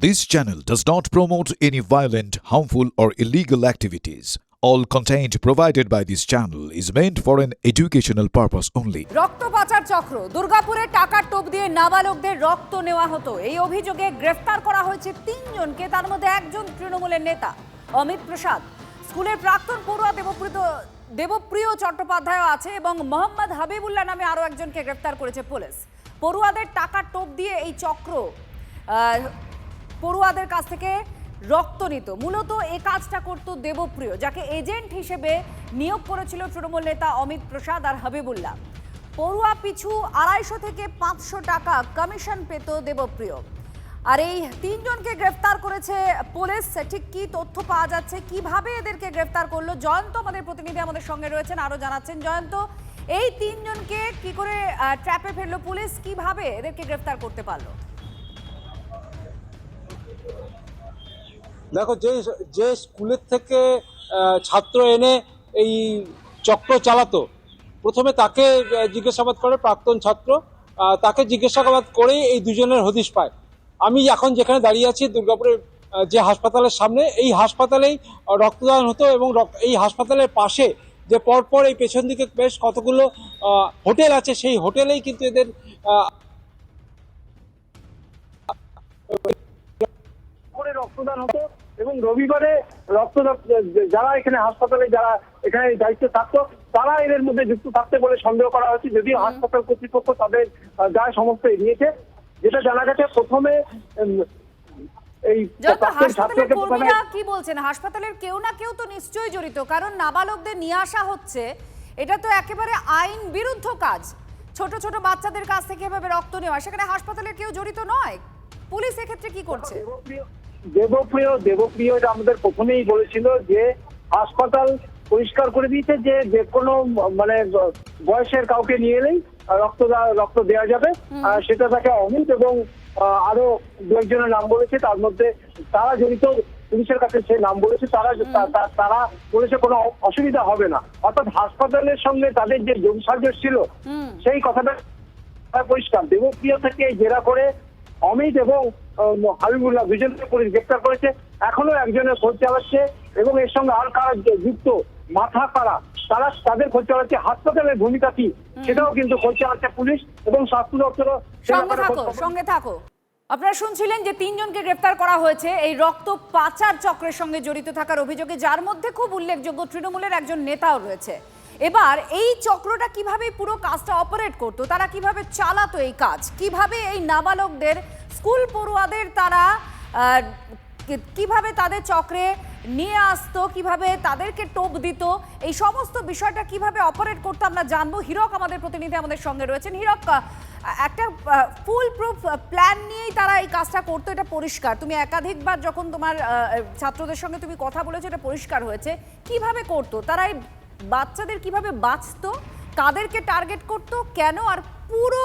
This channel does not promote any violent, harmful, or illegal activities. All content provided by this channel is meant for an educational purpose only. রক্ত পাচার চক্র দুর্গাপুরে টাকার টোপ দিয়ে নাবালকদের রক্ত নেওয়া হতো। এই অভিযোগে গ্রেফতার করা হয়েছে তিনজনকে, তার মধ্যে একজন তৃণমূলের নেতা অমিত প্রসাদ। স্কুলের প্রাক্তন পড়ুয়া দেবপ্রিয় চট্টোপাধ্যায় আছে এবং মোহাম্মদ হাবিবুল্লাহ নামে আরও একজনকে গ্রেফতার করেছে পুলিশ। পড়ুয়াদের টাকার টোপ দিয়ে এই চক্র পড়ুয়াদের কাছ থেকে রক্ত নিত। মূলত এই কাজটা করত দেবপ্রিয়, যাকে এজেন্ট হিসেবে নিয়োগ করেছিল তৃণমূল নেতা অমিত প্রসাদ আর হাবিবুল্লাহ। পড়ুয়া পিছু 250 থেকে 500 টাকা কমিশন পেত দেবপ্রিয়। আর এই তিনজনকে গ্রেফতার করেছে পুলিশ। ঠিক কি তথ্য পাওয়া যাচ্ছে, কিভাবে এদেরকে গ্রেফতার করলো, জয়ন্ত আমাদের প্রতিনিধি আমাদের সঙ্গে রয়েছেন, আরো জানাচ্ছেন। জয়ন্ত, এই তিনজনকে কি করে ট্র্যাপে ফেললো পুলিশ, কিভাবে এদেরকে গ্রেফতার করতে পারলো? দেখো, যে স্কুলের থেকে ছাত্র এনে এই চক্র চালাতো, প্রথমে তাকে জিজ্ঞাসাবাদ করে প্রাক্তন ছাত্র, তাকে জিজ্ঞাসাবাদ করে এই দুজনের হদিশ পায়। আমি এখন যেখানে দাঁড়িয়ে আছি দুর্গাপুরের যে হাসপাতালের সামনে, এই হাসপাতালেই রক্তদান হতো এবং এই হাসপাতালের পাশে যে পরপর এই পেছন দিকে বেশ কতগুলো হোটেল আছে, সেই হোটেলেই কিন্তু এদের রক্তদান হতো। এবং রবিবারে রক্তদান যারা এখানে হাসপাতালে যারা এখানে দায়িত্বে থাকতো, তারা এদের মধ্যে যুক্ত থাকতে বলে সন্দেহ করা হচ্ছে, যদিও হাসপাতাল কর্তৃপক্ষ তাদের দায় সমস্ত এড়িয়েছে। যেটা জানা গেছে, প্রথমে এই কি বলছেন, হাসপাতালের কেউ না কেউ তো নিশ্চয়ই জড়িত, কারণ নাবালকদের নিয়ে আসা হচ্ছে, এটা তো একেবারে আইন বিরুদ্ধ কাজ। ছোট ছোট বাচ্চাদের কাছ থেকে এভাবে রক্ত নেওয়া, সেখানে হাসপাতালের কেউ জড়িত নয়। পুলিশ এক্ষেত্রে কি করছে? দেবপ্রিয় আমাদের প্রথমেই বলেছিল যে হাসপাতাল পরিষ্কার করে দিয়েছে যে যে কোনো মানে বয়সের কাউকে নিয়ে এলেই রক্ত দেওয়া যাবে। সেটা তাকে অমিত এবং আরো দু একজনের নাম বলেছে, তার মধ্যে তারা জড়িত পুলিশের কাছে সে নাম বলেছে। তারা বলেছে কোনো অসুবিধা হবে না, অর্থাৎ হাসপাতালের সঙ্গে তাদের যে যোগসাজশ ছিল সেই কথাটা পরিষ্কার। দেবপ্রিয় থেকে জেরা করে অমিত এবং হাবিবুল্লাহ দুজনকে পুলিশ গ্রেপ্তার করেছে। এখনো একজনের খোঁজ চালাচ্ছে এবং এর সঙ্গে আর কারা যুক্ত, মাথা কারা, তারা তাদের খোঁজ চালাচ্ছে। হাসপাতালের ভূমিকা কি সেটাও কিন্তু খোঁজ চালাচ্ছে পুলিশ এবং স্বাস্থ্য দপ্তর। সঙ্গে থাকো। আপনারা শুনছিলেন যে তিনজনকে গ্রেফতার করা হয়েছে এই রক্ত পাচার চক্রের সঙ্গে জড়িত থাকার অভিযোগে, যার মধ্যে খুব উল্লেখযোগ্য তৃণমূলের একজন নেতাও রয়েছে। এবার এই চক্রটা কিভাবে পুরো কাজটা অপারেট করতো, তারা কিভাবে চালাতো এই কাজ, কিভাবে এই নাবালকদের স্কুল পড়ুয়াদের তারা কিভাবে তাদের চক্রে নিয়ে আসতো, কিভাবে তাদেরকে টোপ দিত, এই সমস্ত বিষয়টা কিভাবে অপারেট করতো আমরা জানবো। হীরক আমাদের প্রতিনিধি আমাদের সঙ্গে রয়েছেন। হীরক, একটা ফুল প্রুফ প্ল্যান নিয়েই তারা এই কাজটা করতো, এটা পরিষ্কার। তুমি একাধিকবার যখন তোমার ছাত্রদের সঙ্গে তুমি কথা বলেছো, এটা পরিষ্কার হয়েছে। কিভাবে করতো তারা, এই বাচ্চাদের কিভাবে বাঁচতো, কাদেরকে টার্গেট করতো, কেন, আর পুরো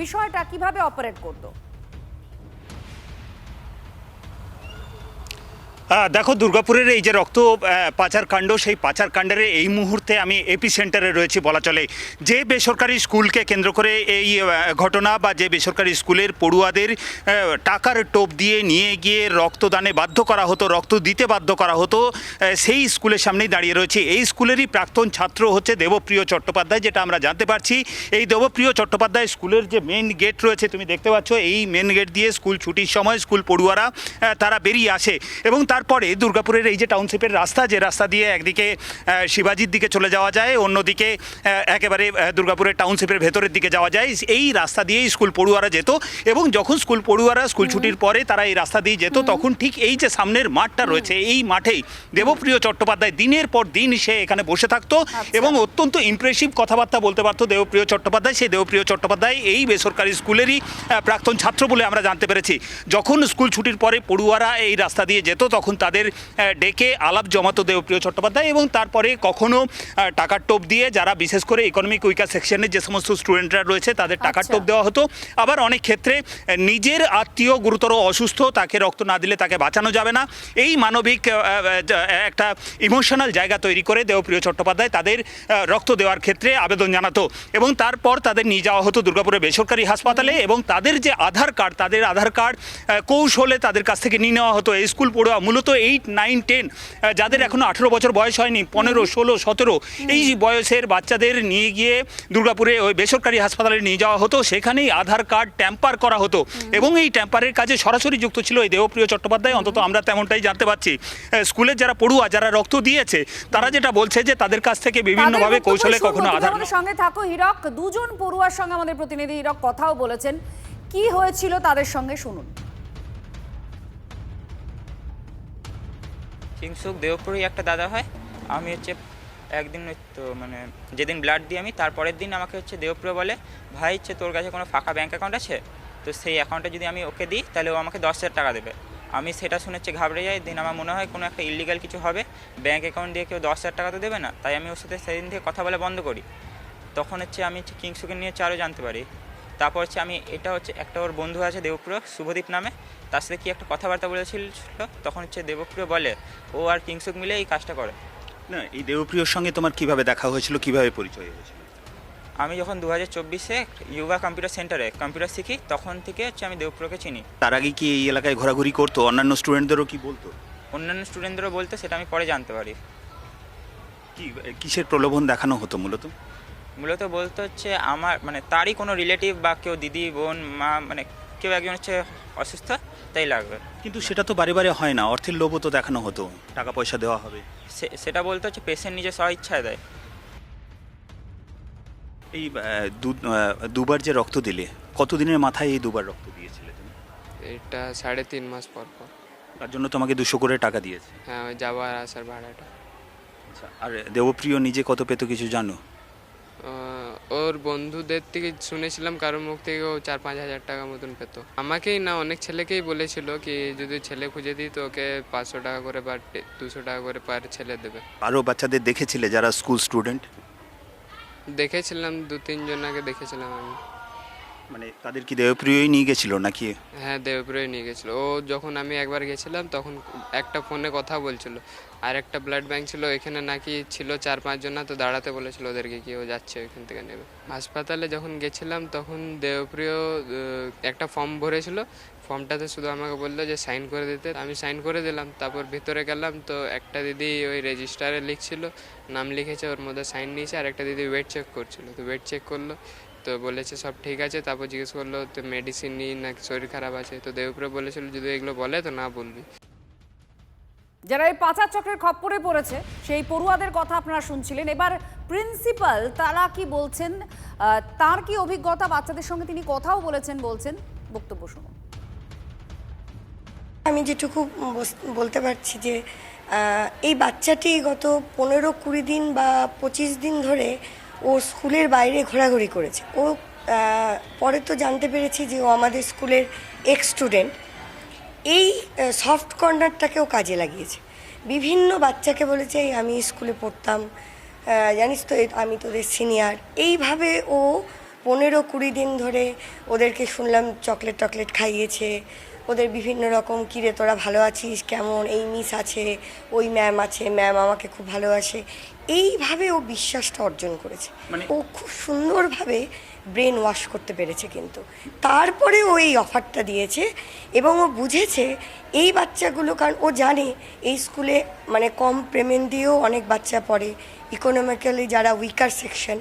বিষয়টা কিভাবে অপারেট করতো? দেখো, দুর্গাপুরের এই যে রক্ত পাচার কাণ্ড, সেই পাচার কাণ্ডের এই মুহূর্তে আমি এপি সেন্টারে রয়েছি বলা চলে। যে বেসরকারি স্কুলকে কেন্দ্র করে এই ঘটনা, বা যে বেসরকারি স্কুলের পড়ুয়াদের টাকার টোপ দিয়ে নিয়ে গিয়ে রক্তদানে বাধ্য করা হতো, রক্ত দিতে বাধ্য করা হতো, সেই স্কুলের সামনেই দাঁড়িয়ে রয়েছে। এই স্কুলেরই প্রাক্তন ছাত্র হচ্ছে দেবপ্রিয় চট্টোপাধ্যায়, যেটা আমরা জানতে পারছি। এই দেবপ্রিয় চট্টোপাধ্যায় স্কুলের যে মেন গেট রয়েছে, তুমি দেখতে পাচ্ছ, এই মেন গেট দিয়ে স্কুল ছুটির সময় স্কুল পড়ুয়ারা তারা বেরিয়ে আসে। এবং তারপরে দুর্গাপুরের এই যে টাউনশিপের রাস্তা, যে রাস্তা দিয়ে একদিকে শিবাজির দিকে চলে যাওয়া যায়, অন্যদিকে একেবারে দুর্গাপুরের টাউনশিপের ভেতরের দিকে যাওয়া যায়, এই রাস্তা দিয়েই স্কুল পড়ুয়ারা যেত। এবং যখন স্কুল পড়ুয়ারা স্কুল ছুটির পরে তারা এই রাস্তা দিয়ে যেত, তখন ঠিক এই যে সামনের মাঠটা রয়েছে, এই মাঠেই দেবপ্রিয় চট্টোপাধ্যায় দিনের পর দিন সে এখানে বসে থাকতো এবং অত্যন্ত ইমপ্রেসিভ কথাবার্তা বলতে পারতো দেবপ্রিয় চট্টোপাধ্যায়। সেই দেবপ্রিয় চট্টোপাধ্যায় এই বেসরকারি স্কুলেরই প্রাক্তন ছাত্র বলে আমরা জানতে পেরেছি। যখন স্কুল ছুটির পরে পড়ুয়ারা এই রাস্তা দিয়ে যেত, তখন তখন তাদের ডেকে আলাপ জমাতো দেবপ্রিয় চট্টোপাধ্যায় এবং তারপরে কখনো টাকার টোপ দিয়ে যারা বিশেষ করে ইকোনমিক উইকার সেকশনের যে সমস্ত স্টুডেন্টরা রয়েছে তাদের টাকার টোপ দেওয়া হতো। আবার অনেক ক্ষেত্রে নিজের আত্মীয় গুরুতর অসুস্থ, তাকে রক্ত না দিলে তাকে বাঁচানো যাবে না, এই মানবিক একটা ইমোশনাল জায়গা তৈরি করে দেবপ্রিয় চট্টোপাধ্যায় তাদের রক্ত দেওয়ার ক্ষেত্রে আবেদন জানাতো এবং তারপর তাদের নিয়ে যাওয়া হতো দুর্গাপুরের বেসরকারি হাসপাতালে এবং তাদের যে আধার কার্ড কৌশলে তাদের কাছ থেকে নিয়ে নেওয়া হতো। এই স্কুল পড়ুয়া মূলত 8, 9, 10 যাদের এখনো 18 বছর বয়স হয়নি, 15, 16, 17 এই বয়সের বাচ্চাদের নিয়ে গিয়ে দুর্গাপুরে ওই বেসরকারি হাসপাতালে নিয়ে যাওয়া হতো। সেখানেই আধার কার্ড ট্যাম্পার করা হতো এবং এই ট্যাম্পারের কাজে সরাসরি যুক্ত ছিল এই দেবপ্রিয় চট্টোপাধ্যায়, অন্তত আমরা তেমনটাই জানতে পারছি। স্কুলের যারা পড়ুয়া, যারা রক্ত দিয়েছে, তারা যেটা বলছে যে তাদের কাছ থেকে বিভিন্নভাবে কৌশলে কখনো আধার। আমাদের সঙ্গে থাকো হিরক, দুজন পড়ুয়ার সঙ্গে আমাদের প্রতিনিধি হিরক কথাও বলেছেন, কি হয়েছিল তাদের সঙ্গে শুনুন। কিংসুক দেবপুরেই একটা দাদা হয়। আমি হচ্ছে একদিন তো মানে যেদিন ব্লাড দিই আমি, তারপরের দিন আমাকে হচ্ছে দেবপ্রিয় বলে, ভাই হচ্ছে তোর কাছে কোনো ফাঁকা ব্যাঙ্ক অ্যাকাউন্ট আছে, তো সেই অ্যাকাউন্টে যদি আমি ওকে দিই তাহলে ও আমাকে 10,000 টাকা দেবে। আমি সেটা শুনেছি ঘাবড়ে যাই। দিন আমার মনে হয় কোনো একটা ইলিগাল কিছু হবে, ব্যাঙ্ক অ্যাকাউন্ট দিয়ে কেউ 10,000 টাকা তো দেবে না, তাই আমি ওর সাথে সেদিন থেকে কথা বলা বন্ধ করি। তখন হচ্ছে আমি হচ্ছে কিংসুকে নিয়ে আরও জানতে পারি। তারপর হচ্ছে আমি এটা হচ্ছে একটা ওর বন্ধু আছে দেবপ্রিয়, শুভদীপ নামে, তার সাথে কি একটা কথাবার্তা বলেছিল। তখন হচ্ছে দেবপ্রিয় বলে ও আর কিংসুক মিলে এই কাজটা করে। না, এই দেবপ্রিয়র সঙ্গে তোমার কিভাবে দেখা হয়েছিল, কিভাবে পরিচয় হয়েছিল? আমি যখন 2024-এ ইয়োগা কম্পিউটার সেন্টারে কম্পিউটার শিখি, তখন থেকে হচ্ছে আমি দেবপ্রিয়কে চিনি। তার আগে কি এই এলাকায় ঘোরাঘুরি করতো? অন্যান্য স্টুডেন্টদেরও কি বলতো? অন্যান্য স্টুডেন্টদেরও বলতে, সেটা আমি পরে জানতে পারি। কিসের প্রলোভন দেখানো হতো মূলত বলতে হচ্ছে আমার মানে তারই কোনো রিলেটিভ বা কেউ দিদি, বোন, মা, মানে কেউ একজন হচ্ছে অসুস্থ, তাই লাগবে। কিন্তু সেটা তো বারে বারে হয় না, অর্থের লোভও তো দেখানো হতো, টাকা পয়সা দেওয়া হবে। সেটা বলতে হচ্ছে পেশেন্ট নিজে স্ব ইচ্ছায় দেয়। এই দুবার যে রক্ত দিলে, কতদিনের মাথায় এই দুবার রক্ত দিয়েছিলে তুমি? এটা 3.5 মাস পর পর। তার জন্য তোমাকে 200 করে টাকা দিয়েছে? হ্যাঁ, ওই যাওয়া আর আসার ভাড়াটা। আচ্ছা, আর দেবপ্রিয় নিজে কত পেতো কিছু জানো? ওর বন্ধুদের থেকে শুনেছিলাম, কারোর মুখ থেকে ও 4-5 হাজার টাকা মতন পেত। আমাকেই না, অনেক ছেলেকেই বলেছিল কি যদি ছেলে খুঁজে দিই তো ওকে 500 টাকা করে বা 200 টাকা করে পার ছেলে দেবে। আরও বাচ্চাদের দেখেছিলে যারা স্কুল স্টুডেন্ট? দেখেছিলাম, 2-3 জনাকে দেখেছিলাম আমি। মানে তাদের কি দেবপ্রিয়ই নিয়ে গেছিল নাকি? হ্যাঁ, দেবপ্রিয় নিয়ে গেছিলো। ও যখন আমি একবার গেছিলাম তখন একটা ফোনে কথা বলছিল, আর একটা ব্লাড ব্যাংক ছিল এখানে নাকি ছিল 4-5 জন, তো দাঁড়াতে বলেছিল ওদেরকে কি ও যাচ্ছে ওইখান থেকে নেবে। হাসপাতালে যখন গেছিলাম তখন দেবপ্রিয় একটা ফর্ম ভরেছিল, ফর্মটাতে শুধু আমাকে বললো যে সাইন করে দিতে, আমি সাইন করে দিলাম। তারপর ভিতরে গেলাম তো একটা দিদি ওই রেজিস্টারে লিখছিল, নাম লিখেছে, ওর মধ্যে সাইন নিয়েছে, আর একটা দিদি ওয়েট চেক করছিল, তো ওয়েট চেক করলো তো বলেছে সব ঠিক আছে। তারপর জিজ্ঞেস করলো তো মেডিসিন নিই নাকি শরীর খারাপ আছে, তো দেবপ্রিয় বলেছিল যদি এগুলো বলে তো না বলবি। যারা এই পাচার চক্রের খপ্পরে পড়েছে সেই পড়ুয়াদের কথা আপনারা শুনছিলেন। এবার প্রিন্সিপাল তারা কি বলছেন, তার কি অভিজ্ঞতা, বাচ্চাদের সঙ্গে তিনি কথাও বলেছেন, বক্তব্য শুনুন। আমি যেটুকু বলতে পারছি যে এই বাচ্চাটি গত 15-20 দিন বা 25 দিন ধরে ও স্কুলের বাইরে ঘোরাঘুরি করেছে। ও পরে তো জানতে পেরেছি যে ও আমাদের স্কুলের এক্স স্টুডেন্ট। এই সফট কর্নারটাকেও কাজে লাগিয়েছে, বিভিন্ন বাচ্চাকে বলেছে আমি স্কুলে পড়তাম, জানিস তো আমি তোদের সিনিয়র। এইভাবে ও 15-20 দিন ধরে ওদেরকে শুনলাম চকলেট খাইয়েছে, ওদের বিভিন্ন রকম কিরে তোরা ভালো আছিস কেমন, এই মিস আছে, ওই ম্যাম আছে, ম্যাম আমাকে খুব ভালোবাসে, এইভাবে ও বিশ্বাসটা অর্জন করেছে। মানে ও খুব সুন্দরভাবে ব্রেন ওয়াশ করতে পেরেছে। কিন্তু তারপরে ও এই অফারটা দিয়েছে এবং ও বুঝেছে এই বাচ্চাগুলো, কারণ ও জানে এই স্কুলে মানে কম পেমেন্ট দিয়েও অনেক বাচ্চা পড়ে, ইকোনমিক্যালি যারা উইকার সেকশন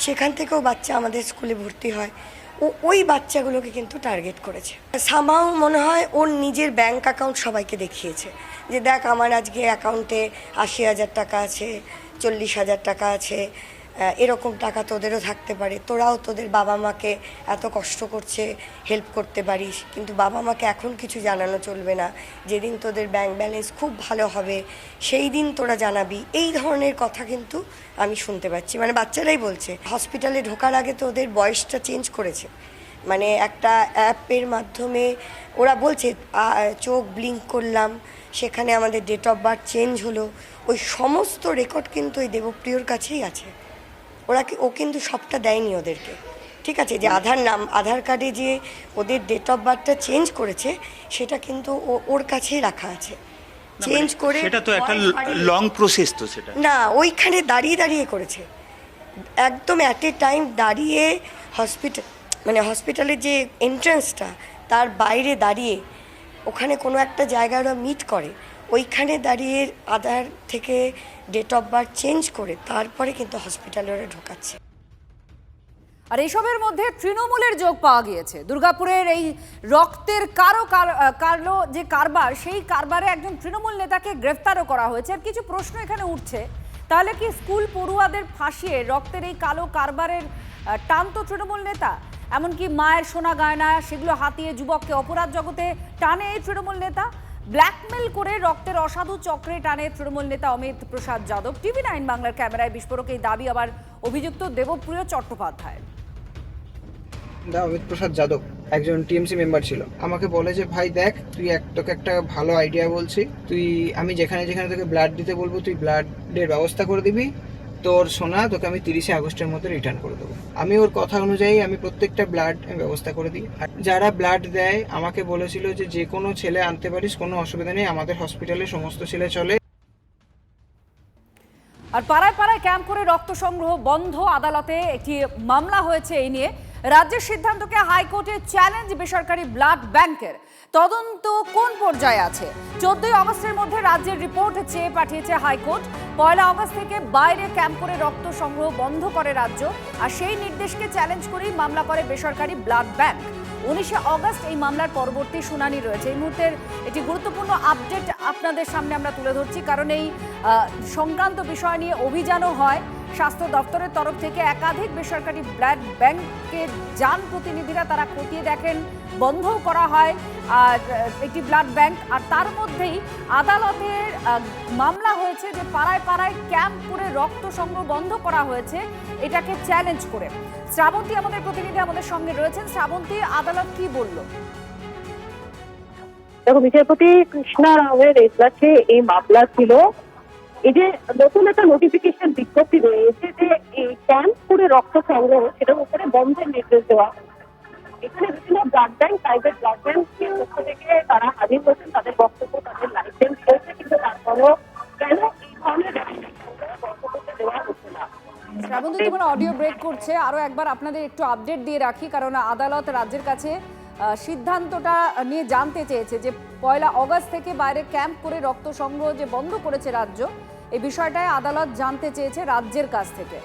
সেখান থেকেও বাচ্চা আমাদের স্কুলে ভর্তি হয়। ও ওই বাচ্চাগুলোকে কিন্তু টার্গেট করেছে। সামাও মনে হয় ওর নিজের ব্যাংক অ্যাকাউন্ট সবাইকে দেখিয়েছে যে দেখ আমার আজকে অ্যাকাউন্টে 80,000 টাকা আছে, 40,000 টাকা আছে, এরকম টাকা তোদেরও থাকতে পারে, তোরাও তোদের বাবা মাকে এত কষ্ট করছে হেল্প করতে পারিস, কিন্তু বাবা মাকে এখন কিছু জানানো চলবে না, যেদিন তোদের ব্যাংক ব্যালেন্স খুব ভালো হবে সেই দিন তোরা জানাবি। এই ধরনের কথা কিন্তু আমি শুনতে পাচ্ছি, মানে বাচ্চারাই বলছে। হসপিটালে ঢোকার আগে তো ওদের বয়সটা চেঞ্জ করেছে, মানে একটা অ্যাপের মাধ্যমে ওরা বলছে চোখ ব্লিঙ্ক করলাম, সেখানে আমাদের ডেট অফ বার্থ চেঞ্জ হলো, ওই সমস্ত রেকর্ড কিন্তু ওই দেবপ্রিয়র কাছেই আছে। ও কিন্তু সবটা দেয়নি ওদেরকে, ঠিক আছে, যে আধার কার্ডে যে ওদের ডেট অফ বার্থটা চেঞ্জ করেছে সেটা কিন্তু ওর কাছেই রাখা আছে। চেঞ্জ করে সেটা তো একটা লং প্রসেস, তো সেটা না, ওইখানে দাঁড়িয়ে করেছে, একদম অ্যাট এ টাইম দাঁড়িয়ে হসপিটালের যে এন্ট্রান্সটা তার বাইরে দাঁড়িয়ে, ওখানে কোনো একটা জায়গায় ওরা মিট করে, ওইখানে দাঁড়িয়ে আধার থেকে ডেট অফ বার্থ চেঞ্জ করে তারপরে কিন্তু হসপিটালে ওরা ঢোকাচ্ছে। আর এইসবের মধ্যে তৃণমূলের যোগ পাওয়া গিয়েছে। দুর্গাপুরের এই রক্তের কালো যে কারবার, সেই কারবারে একজন তৃণমূল নেতাকে গ্রেফতারও করা হয়েছে। আর কিছু প্রশ্ন এখানে উঠছে, তাহলে কি স্কুল পড়ুয়াদের ফাঁসিয়ে রক্তের এই কালো কারবারের টানতো তৃণমূল নেতা? এমনকি মায়ের সোনা গয়না সেগুলো হাতিয়ে যুবককে অপরাধ জগতে টানে এই তৃণমূল নেতা। ব্ল্যাকমেল করে রক্তের অসাধু চক্রে টানে তৃণমূল নেতা অমিত প্রসাদ যাদব। টিভি9 বাংলার ক্যামেরায় বিস্ফোরক এই দাবি আবার অভিযুক্ত দেবপ্রিয় চট্টোপাধ্যায়। অমিত প্রসাদ যাদব একজন টিএমসি মেম্বার ছিল, আমাকে বলে যে ভাই দেখ, তোকে একটা ভালো আইডিয়া বলছি, আমি যেখানে যেখানে তোকে ব্লাড দিতে বলবো তুই ব্লাডের ব্যবস্থা করে দিবি, তোর সোনা তোকে আমি 30 আগস্টের মধ্যে রিটার্ন করে দেবো। আমি ওর কথা অনুযায়ী আমি প্রত্যেকটা ব্লাড ব্যবস্থা করে দিই। আর যারা ব্লাড দেয় আমাকে বলেছিল যে কোনো ছেলে আনতে পারিস, কোনো অসুবিধা নেই, আমাদের হসপিটালে সমস্ত ছেলে চলে। আর পাড়ায় পাড়ায় ক্যাম্প করে রক্ত সংগ্রহ বন্ধ, আদালতে একটি মামলা হয়েছে এই নিয়ে। রাজ্যের সিদ্ধান্তকে হাইকোর্টে চ্যালেঞ্জ বেসরকারি ব্লাড ব্যাংকের। তদন্ত কোন পর্যায়ে আছে? 14 আগস্টের মধ্যে রাজ্যের রিপোর্ট চেয়ে পাঠিয়েছে হাইকোর্ট। 1 আগস্ট থেকে বাইরে ক্যাম্প করে রক্ত সংগ্রহ বন্ধ করে রাজ্য, আর সেই নির্দেশকে চ্যালেঞ্জ করেই মামলা করে বেসরকারি ব্লাড ব্যাংক। 19 আগস্ট এই মামলার পরবর্তী শুনানি রয়েছে। এই মুহূর্তের একটি গুরুত্বপূর্ণ আপডেট আপনাদের সামনে আমরা তুলে ধরছি, কারণ এই সংক্রান্ত বিষয় নিয়ে অভিযানও হয়। স্বাস্থ্য দপ্তরের তরফ থেকে একাধিক বেসরকারি ব্লাড ব্যাংকের যান প্রতিনিধিরা তারা খতিয়ে দেখেন, বন্ধও করা হয় আর একটি ব্লাড ব্যাংক। আর তার মধ্যেই আদালতের মামলা হয়েছে যে পাড়ায় পাড়ায় ক্যাম্প করে রক্ত সংগ্রহ বন্ধ করা হয়েছে, এটাকে চ্যালেঞ্জ করে। শ্রাবন্তী আমাদের প্রতিনিধি আমাদের সঙ্গে রয়েছেন। শ্রাবন্তী, আদালত কি বলল? দেখো, বিচারপতি কৃষ্ণা রাওয়ের এজলাসে এই মামলা ছিল। এই যে নতুন একটা নোটিফিকেশন বিজ্ঞপ্তি রয়েছে যে এই ক্যাম্প করে রক্ত সংগ্রহ সেটার উপরে বন্ধের নির্দেশ দেওয়া। এখানে বিভিন্ন ব্লাড ব্যাংক, প্রাইভেট ব্লাড ব্যাংকের পক্ষ থেকে তারা হাজির হয়েছেন, তাদের বক্তব্য, তাদের লাইসেন্স রয়েছে, কিন্তু তারপরও কেন এই ধরনের বন্ধ করতে দেওয়া হচ্ছে না? শ্রাবন্তী, তোমার অডিও ব্রেক করছে, আরো একবার আপনাদের একটু আপডেট দিয়ে রাখি, কারণ আদালত রাজ্যের কাছে সিদ্ধান্তটা নিয়ে জানতে চেয়েছে যে 1 আগস্ট থেকে বাইরে ক্যাম্প করে রক্ত সংগ্রহ যে বন্ধ করেছে রাজ্য, এই বিষয়টায় আদালত জানতে চেয়েছে রাজ্যের কাছ থেকে।